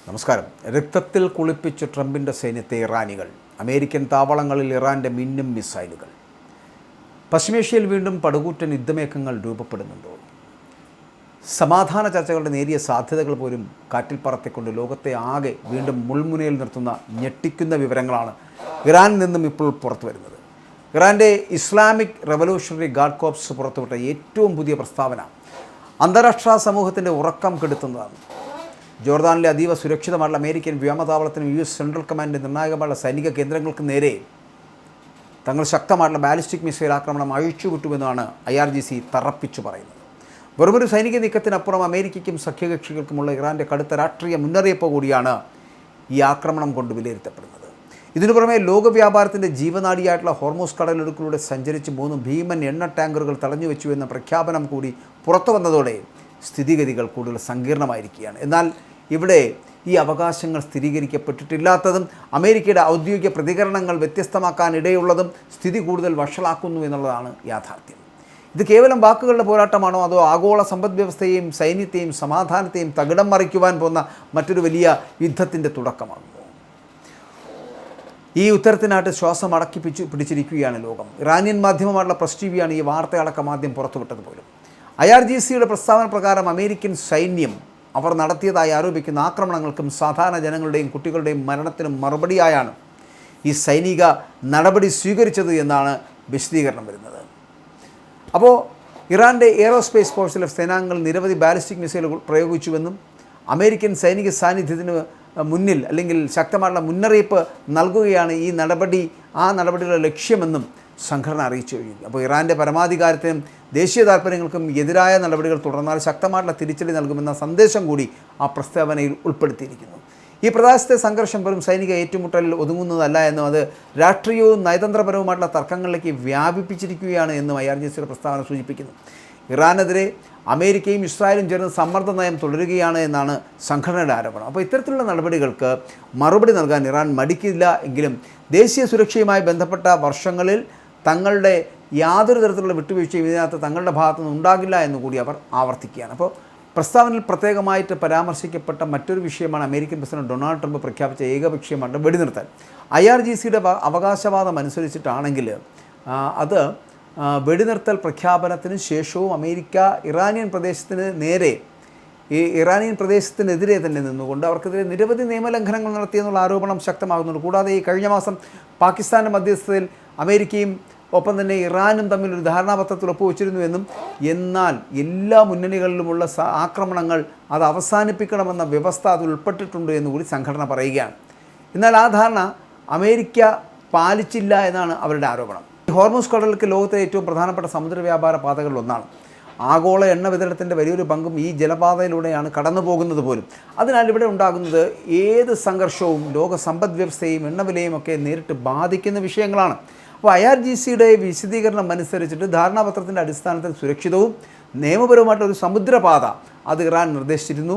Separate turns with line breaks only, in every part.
നമസ്കാരം. രക്തത്തിൽ കുളിപ്പിച്ച് ട്രംപിൻ്റെ സൈന്യത്തെ ഇറാനികൾ. അമേരിക്കൻ താവളങ്ങളിൽ ഇറാൻ്റെ മിന്നും മിസൈലുകൾ. പശ്ചിമേഷ്യയിൽ വീണ്ടും പടുകൂറ്റൻ യുദ്ധമേഖങ്ങൾ രൂപപ്പെടുന്നുണ്ടോ? സമാധാന ചർച്ചകളുടെ നേരിയ സാധ്യതകൾ പോലും കാറ്റിൽ പറത്തിക്കൊണ്ട് ലോകത്തെ ആകെ വീണ്ടും മുൾമുനയിൽ നിർത്തുന്ന ഞെട്ടിക്കുന്ന വിവരങ്ങളാണ് ഇറാനിൽ നിന്നും ഇപ്പോൾ പുറത്തു വരുന്നത്. ഇറാൻ്റെ ഇസ്ലാമിക് റവല്യൂഷണറി ഗാർഡ് കോർപ്സ് പുറത്തുവിട്ട ഏറ്റവും പുതിയ പ്രസ്താവന അന്താരാഷ്ട്ര സമൂഹത്തിൻ്റെ ഉറക്കം കെടുത്തുന്നതാണ്. ജോർദാനിലെ അതീവ സുരക്ഷിതമായുള്ള അമേരിക്കൻ വ്യോമതാവളത്തിനും US സെൻട്രൽ കമാൻഡിൻ്റെ നിർണായകമായുള്ള സൈനിക കേന്ദ്രങ്ങൾക്ക് നേരെ തങ്ങൾ ശക്തമായിട്ടുള്ള ബാലിസ്റ്റിക് മിസൈൽ ആക്രമണം അഴിച്ചുവിട്ടുവെന്നാണ് IRGC തറപ്പിച്ചു പറയുന്നത്. വെറുമൊരു സൈനിക നീക്കത്തിനപ്പുറം അമേരിക്കയ്ക്കും സഖ്യകക്ഷികൾക്കുമുള്ള ഇറാൻ്റെ കടുത്ത രാഷ്ട്രീയ മുന്നറിയിപ്പ് കൂടിയാണ് ഈ ആക്രമണം കൊണ്ട് വിലയിരുത്തപ്പെടുന്നത്. ഇതിനു പുറമെ ലോകവ്യാപാരത്തിൻ്റെ ജീവനാഡിയായിട്ടുള്ള ഹോർമൂസ് കടലിടുക്കിലൂടെ സഞ്ചരിച്ച് 3 ഭീമൻ എണ്ണ ടാങ്കറുകൾ തടഞ്ഞുവെച്ചു എന്ന പ്രഖ്യാപനം കൂടി പുറത്തു വന്നതോടെ സ്ഥിതിഗതികൾ കൂടുതൽ സങ്കീർണമായിരിക്കുകയാണ്. എന്നാൽ ഇവിടെ ഈ അവകാശങ്ങൾ സ്ഥിരീകരിക്കപ്പെട്ടിട്ടില്ലാത്തതും അമേരിക്കയുടെ ഔദ്യോഗിക പ്രതികരണങ്ങൾ വ്യത്യസ്തമാക്കാനിടയുള്ളതും സ്ഥിതി കൂടുതൽ വഷളാക്കുന്നു എന്നുള്ളതാണ് യാഥാർത്ഥ്യം. ഇത് കേവലം വാക്കുകളുടെ പോരാട്ടമാണോ, അതോ ആഗോള സമ്പദ് വ്യവസ്ഥയെയും സൈന്യത്തെയും സമാധാനത്തെയും തകിടം മറിക്കുവാൻ പോകുന്ന മറ്റൊരു വലിയ യുദ്ധത്തിൻ്റെ തുടക്കമാകുമോ? ഈ ഉത്തരത്തിനായിട്ട് ശ്വാസം അടക്കി പിടിച്ചിരിക്കുകയാണ് ലോകം. ഇറാനിയൻ മാധ്യമമായിട്ടുള്ള പ്രസ് ടിവിയാണ് ഈ വാർത്തയടക്കം ആദ്യം പുറത്തുവിട്ടത് പോലും. IRGCയുടെ പ്രസ്താവന പ്രകാരം അമേരിക്കൻ സൈന്യം അവർ നടത്തിയതായി ആരോപിക്കുന്ന ആക്രമണങ്ങൾക്കും സാധാരണ ജനങ്ങളുടെയും കുട്ടികളുടെയും മരണത്തിനും മറുപടിയായാണ് ഈ സൈനിക നടപടി സ്വീകരിച്ചത് എന്നാണ് വിശദീകരണം വരുന്നത്. അപ്പോൾ ഇറാൻ്റെ എയറോസ്പേസ് ഫോഴ്സിലെ സേനാംഗങ്ങൾ നിരവധി ബാലിസ്റ്റിക് മിസൈലുകൾ പ്രയോഗിച്ചുവെന്നും അമേരിക്കൻ സൈനിക സാന്നിധ്യത്തിന് മുന്നിൽ അല്ലെങ്കിൽ ശക്തമായുള്ള മുന്നറിയിപ്പ് നൽകുകയാണ് ഈ നടപടികളുടെ ലക്ഷ്യമെന്നും സംഘടന അറിയിച്ചു കഴിഞ്ഞു. അപ്പോൾ ഇറാൻ്റെ പരമാധികാരത്തിനും ദേശീയ താൽപ്പര്യങ്ങൾക്കും എതിരായ നടപടികൾ തുടർന്നാൽ ശക്തമായിട്ടുള്ള തിരിച്ചടി നൽകുമെന്ന സന്ദേശം കൂടി ആ പ്രസ്താവനയിൽ ഉൾപ്പെടുത്തിയിരിക്കുന്നു. ഈ പ്രദേശത്തെ സംഘർഷം വെറും സൈനിക ഏറ്റുമുട്ടലിൽ ഒതുങ്ങുന്നതല്ല എന്നും അത് രാഷ്ട്രീയവും നയതന്ത്രപരവുമായിട്ടുള്ള തർക്കങ്ങളിലേക്ക് വ്യാപിപ്പിച്ചിരിക്കുകയാണ് എന്നും IRGCയുടെ പ്രസ്താവന സൂചിപ്പിക്കുന്നു. ഇറാനെതിരെ അമേരിക്കയും ഇസ്രായേലും ചേർന്ന് സമ്മർദ്ദ നയം തുടരുകയാണ് എന്നാണ് സംഘടനയുടെ ആരോപണം. അപ്പോൾ ഇത്തരത്തിലുള്ള നടപടികൾക്ക് മറുപടി നൽകാൻ ഇറാൻ മടിക്കില്ല എങ്കിലും ദേശീയ സുരക്ഷയുമായി ബന്ധപ്പെട്ട വർഷങ്ങളിൽ തങ്ങളുടെ യാതൊരു തരത്തിലുള്ള വിട്ടുവീഴ്ചയും ഇതിനകത്ത് തങ്ങളുടെ ഭാഗത്തുനിന്ന് ഉണ്ടാകില്ല എന്നുകൂടി അവർ ആവർത്തിക്കുകയാണ്. അപ്പോൾ പ്രസ്താവനയിൽ പ്രത്യേകമായിട്ട് പരാമർശിക്കപ്പെട്ട മറ്റൊരു വിഷയമാണ് അമേരിക്കൻ പ്രസിഡന്റ് ഡൊണാൾഡ് ട്രംപ് പ്രഖ്യാപിച്ച ഏകപക്ഷീയമായിട്ട് വെടിനിർത്തൽ. IRGCയുടെ അവകാശവാദം അനുസരിച്ചിട്ടാണെങ്കിൽ അത് വെടിനിർത്തൽ പ്രഖ്യാപനത്തിന് ശേഷവും അമേരിക്ക ഇറാനിയൻ പ്രദേശത്തിനെതിരെ തന്നെ നിന്നുകൊണ്ട് അവർക്കെതിരെ നിരവധി നിയമലംഘനങ്ങൾ നടത്തിയെന്നുള്ള ആരോപണം ശക്തമാകുന്നുണ്ട്. കൂടാതെ ഈ കഴിഞ്ഞ മാസം പാകിസ്ഥാൻ്റെ മധ്യസ്ഥതയിൽ അമേരിക്കയും ഒപ്പം തന്നെ ഇറാനും തമ്മിൽ ഒരു ധാരണാപത്രത്തിൽ ഒപ്പുവെച്ചിരുന്നുവെന്നും എന്നാൽ എല്ലാ മുന്നണികളിലുമുള്ള ആക്രമണങ്ങൾ അത് അവസാനിപ്പിക്കണമെന്ന വ്യവസ്ഥ അതിൽ ഉൾപ്പെട്ടിട്ടുണ്ട് എന്നുകൂടി സംഘടന പറയുകയാണ്. എന്നാൽ ആ ധാരണ അമേരിക്ക പാലിച്ചില്ല എന്നാണ് അവരുടെ ആരോപണം. ഹോർമൂസ് കടലിടുക്ക് ലോകത്തിലെ ഏറ്റവും പ്രധാനപ്പെട്ട സമുദ്ര വ്യാപാര പാതകളിലൊന്നാണ്. ആഗോള എണ്ണ വിതരണത്തിൻ്റെ വലിയൊരു പങ്കും ഈ ജലപാതയിലൂടെയാണ് കടന്നു പോകുന്നത് പോലും. അതിനാൽ ഇവിടെ ഉണ്ടാകുന്നത് ഏത് സംഘർഷവും ലോക സമ്പദ് വ്യവസ്ഥയും എണ്ണവിലയും ഒക്കെ നേരിട്ട് ബാധിക്കുന്ന വിഷയങ്ങളാണ്. അപ്പോൾ IRGCയുടെ വിശദീകരണം അനുസരിച്ചിട്ട് ധാരണാപത്രത്തിൻ്റെ അടിസ്ഥാനത്തിൽ സുരക്ഷിതവും നിയമപരവുമായിട്ടൊരു സമുദ്രപാത അത് ഇറാൻ നിർദ്ദേശിച്ചിരുന്നു.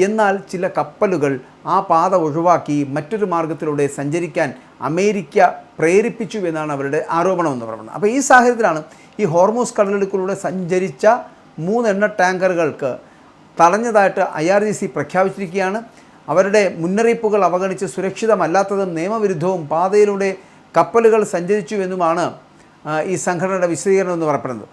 എന്നാൽ ചില കപ്പലുകൾ ആ പാത ഒഴിവാക്കി മറ്റൊരു മാർഗത്തിലൂടെ സഞ്ചരിക്കാൻ അമേരിക്ക പ്രേരിപ്പിച്ചു എന്നാണ് അവരുടെ ആരോപണമെന്ന് പറയുന്നത്. അപ്പോൾ ഈ സാഹചര്യത്തിലാണ് ഈ ഹോർമൂസ് കടലിടുക്കിലൂടെ സഞ്ചരിച്ച 3 എണ്ണ ടാങ്കറുകൾക്ക് തടഞ്ഞതായിട്ട് IRGC പ്രഖ്യാപിച്ചിരിക്കുകയാണ്. അവരുടെ മുന്നറിയിപ്പുകൾ അവഗണിച്ച് സുരക്ഷിതമല്ലാത്തതും നിയമവിരുദ്ധവും പാതയിലൂടെ കപ്പലുകൾ സഞ്ചരിച്ചു എന്നുമാണ് ഈ സംഘടനയുടെ വിശദീകരണം എന്ന് പറയപ്പെടുന്നത്.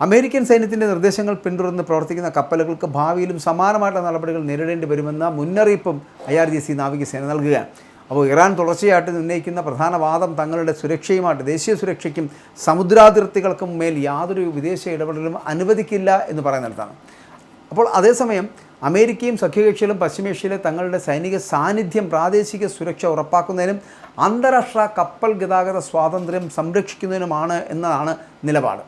അമേരിക്കൻ സൈന്യത്തിൻ്റെ നിർദ്ദേശങ്ങൾ പിന്തുടർന്ന് പ്രവർത്തിക്കുന്ന കപ്പലുകൾക്ക് ഭാവിയിലും സമാനമായിട്ടുള്ള നടപടികൾ നേരിടേണ്ടി വരുമെന്ന മുന്നറിയിപ്പും IRGC നാവികസേന നൽകുകയാണ്. അപ്പോൾ ഇറാൻ തുടർച്ചയായിട്ട് ഉന്നയിക്കുന്ന പ്രധാന വാദം തങ്ങളുടെ സുരക്ഷയുമായിട്ട് ദേശീയ സുരക്ഷയ്ക്കും സമുദ്രാതിർത്തികൾക്കും മേൽ യാതൊരു വിദേശ ഇടപെടലും അനുവദിക്കില്ല എന്ന് പറയുന്നിടത്താണ്. അപ്പോൾ അതേസമയം അമേരിക്കയും സഖ്യകക്ഷികളും പശ്ചിമേഷ്യയിലെ തങ്ങളുടെ സൈനിക സാന്നിധ്യം പ്രാദേശിക സുരക്ഷ ഉറപ്പാക്കുന്നതിനും അന്താരാഷ്ട്ര കപ്പൽ ഗതാഗത സ്വാതന്ത്ര്യം സംരക്ഷിക്കുന്നതിനുമാണ് എന്നതാണ് നിലപാട്.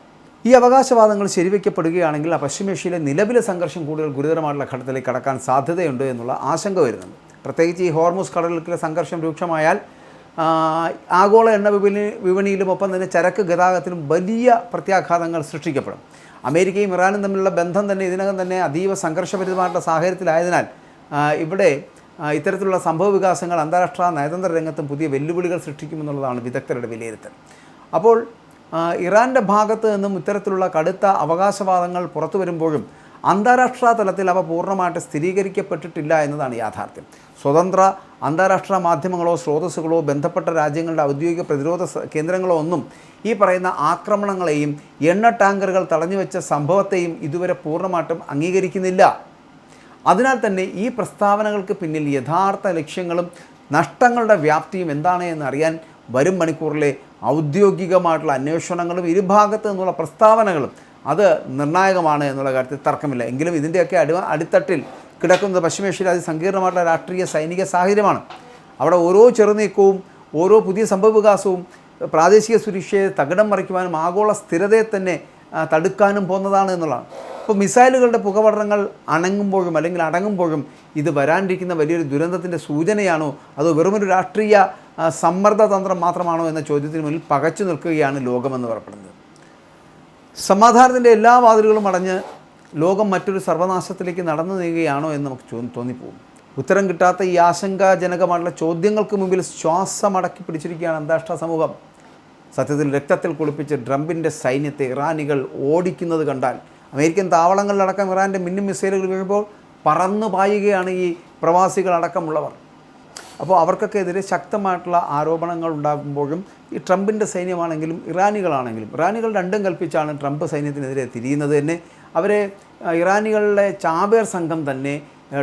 ഈ അവകാശവാദങ്ങൾ ശരിവയ്ക്കപ്പെടുകയാണെങ്കിൽ പശ്ചിമേഷ്യയിലെ നിലവിലെ സംഘർഷം കൂടുതൽ ഗുരുതരമായിട്ടുള്ള ഘട്ടത്തിലേക്ക് കടക്കാൻ സാധ്യതയുണ്ട് എന്നുള്ള ആശങ്ക വരുന്നുണ്ട്. പ്രത്യേകിച്ച് ഈ ഹോർമൂസ് കടലിടുക്കിലെ സംഘർഷം രൂക്ഷമായാൽ ആഗോള എണ്ണ വിപണിയിലും ഒപ്പം തന്നെ ചരക്ക് ഗതാഗതത്തിലും വലിയ പ്രത്യാഘാതങ്ങൾ സൃഷ്ടിക്കപ്പെടും. അമേരിക്കയും ഇറാനും തമ്മിലുള്ള ബന്ധം തന്നെ ഇതിനകം തന്നെ അതീവ സംഘർഷഭരിതമായിട്ടുള്ള സാഹചര്യത്തിലായതിനാൽ ഇവിടെ ഇത്തരത്തിലുള്ള സംഭവ വികാസങ്ങൾ അന്താരാഷ്ട്ര നയതന്ത്ര രംഗത്തും പുതിയ വെല്ലുവിളികൾ സൃഷ്ടിക്കുമെന്നുള്ളതാണ് വിദഗ്ധരുടെ വിലയിരുത്തൽ. അപ്പോൾ ഇറാൻ്റെ ഭാഗത്ത് നിന്നും ഇത്തരത്തിലുള്ള കടുത്ത അവകാശവാദങ്ങൾ പുറത്തു വരുമ്പോഴും അന്താരാഷ്ട്ര തലത്തിൽ അവ പൂർണ്ണമായിട്ട് സ്ഥിരീകരിക്കപ്പെട്ടിട്ടില്ല എന്നതാണ് യാഥാർത്ഥ്യം. സ്വതന്ത്ര അന്താരാഷ്ട്ര മാധ്യമങ്ങളോ സ്രോതസ്സുകളോ ബന്ധപ്പെട്ട രാജ്യങ്ങളുടെ ഔദ്യോഗിക പ്രതിരോധ കേന്ദ്രങ്ങളോ ഒന്നും ഈ പറയുന്ന ആക്രമണങ്ങളെയും എണ്ണ ടാങ്കറുകൾ തടഞ്ഞുവെച്ച സംഭവത്തെയും ഇതുവരെ പൂർണ്ണമായിട്ടും അംഗീകരിക്കുന്നില്ല. അതിനാൽ തന്നെ ഈ പ്രസ്താവനകൾക്ക് പിന്നിൽ യഥാർത്ഥ ലക്ഷ്യങ്ങളും നഷ്ടങ്ങളുടെ വ്യാപ്തിയും എന്താണ് എന്നറിയാൻ വരും മണിക്കൂറിലെ ഔദ്യോഗികമായിട്ടുള്ള അന്വേഷണങ്ങളും ഇരുഭാഗത്തു നിന്നുള്ള പ്രസ്താവനകളും അത് നിർണായകമാണ് എന്നുള്ള കാര്യത്തിൽ തർക്കമില്ല. എങ്കിലും ഇതിൻ്റെയൊക്കെ അടിത്തട്ടിൽ കിടക്കുന്നത് പശ്ചിമേഷ്യയിലെ അതിസങ്കീർണമായിട്ടുള്ള രാഷ്ട്രീയ സൈനിക സാഹചര്യമാണ്. അവിടെ ഓരോ ചെറുനീക്കവും ഓരോ പുതിയ സംഭവവികാസവും പ്രാദേശിക സുരക്ഷയെ തകിടം മറിക്കുവാനും ആഗോള സ്ഥിരതയെ തന്നെ തടുക്കാനും പോകുന്നതാണ് എന്നുള്ളതാണ്. ഇപ്പോൾ മിസൈലുകളുടെ പുകപടലങ്ങൾ അണങ്ങുമ്പോഴും അല്ലെങ്കിൽ അടങ്ങുമ്പോഴും ഇത് വരാനിരിക്കുന്ന വലിയൊരു ദുരന്തത്തിൻ്റെ സൂചനയാണോ അതോ വെറുമൊരു രാഷ്ട്രീയ സമ്മർദ്ദതന്ത്രം മാത്രമാണോ എന്ന ചോദ്യത്തിന് മുന്നിൽ പകച്ചു നിൽക്കുകയാണ് ലോകമെന്ന് പറയപ്പെടുന്നത്. സമാധാനത്തിൻ്റെ എല്ലാ വാതിലുകളും അടഞ്ഞ് ലോകം മറ്റൊരു സർവനാശത്തിലേക്ക് നടന്നു നീങ്ങുകയാണോ എന്ന് നമുക്ക് തോന്നിപ്പോകും. ഉത്തരം കിട്ടാത്ത ഈ ആശങ്കാജനകമായിട്ടുള്ള ചോദ്യങ്ങൾക്ക് മുമ്പിൽ ശ്വാസമടക്കി പിടിച്ചിരിക്കുകയാണ് അന്താരാഷ്ട്ര സമൂഹം. സത്യത്തിൽ രക്തത്തിൽ കുളിപ്പിച്ച് ട്രംപിൻ്റെ സൈന്യത്തെ ഇറാനികൾ ഓടിക്കുന്നത് കണ്ടാൽ അമേരിക്കൻ താവളങ്ങളിലടക്കം ഇറാൻ്റെ മിന്നും മിസൈലുകൾ വീഴുമ്പോൾ പറന്നു പായുകയാണ് ഈ പ്രവാസികളടക്കമുള്ളവർ. അപ്പോൾ അവർക്കൊക്കെ എതിരെ ശക്തമായിട്ടുള്ള ആരോപണങ്ങൾ ഉണ്ടാകുമ്പോഴും ഈ ട്രംപിൻ്റെ സൈന്യമാണെങ്കിലും ഇറാനികൾ രണ്ടും കൽപ്പിച്ചാണ് ട്രംപ് സൈന്യത്തിനെതിരെ തിരിയുന്നത് തന്നെ. അവരെ ഇറാനികളുടെ ചാബേർ സംഘം തന്നെ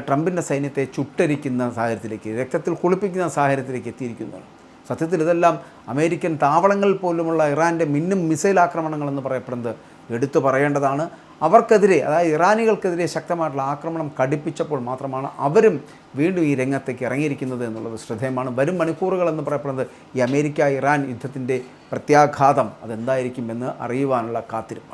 ട്രംപിൻ്റെ സൈന്യത്തെ ചുട്ടരിക്കുന്ന സാഹചര്യത്തിലേക്ക്, രക്തത്തിൽ കുളിപ്പിക്കുന്ന സാഹചര്യത്തിലേക്ക് എത്തിയിരിക്കുന്നതാണ്. സത്യത്തിൽ ഇതെല്ലാം അമേരിക്കൻ താവളങ്ങളിൽ പോലുമുള്ള ഇറാൻ്റെ മിന്നും മിസൈൽ ആക്രമണങ്ങളെന്ന് പറയപ്പെടുന്നത് എടുത്തു പറയേണ്ടതാണ്. അവർക്കെതിരെ, അതായത് ഇറാനികൾക്കെതിരെ ശക്തമായിട്ടുള്ള ആക്രമണം കടുപ്പിച്ചപ്പോൾ മാത്രമാണ് അവരും വീണ്ടും ഈ രംഗത്തേക്ക് ഇറങ്ങിയിരിക്കുന്നത് എന്നുള്ളത് ശ്രദ്ധേയമാണ്. വരും മണിക്കൂറുകൾ എന്ന് പറയപ്പെടുന്നത് ഈ അമേരിക്ക ഇറാൻ യുദ്ധത്തിൻ്റെ പ്രത്യാഘാതം അതെന്തായിരിക്കും എന്ന് അറിയുവാനുള്ള കാത്തിരിപ്പാണ്.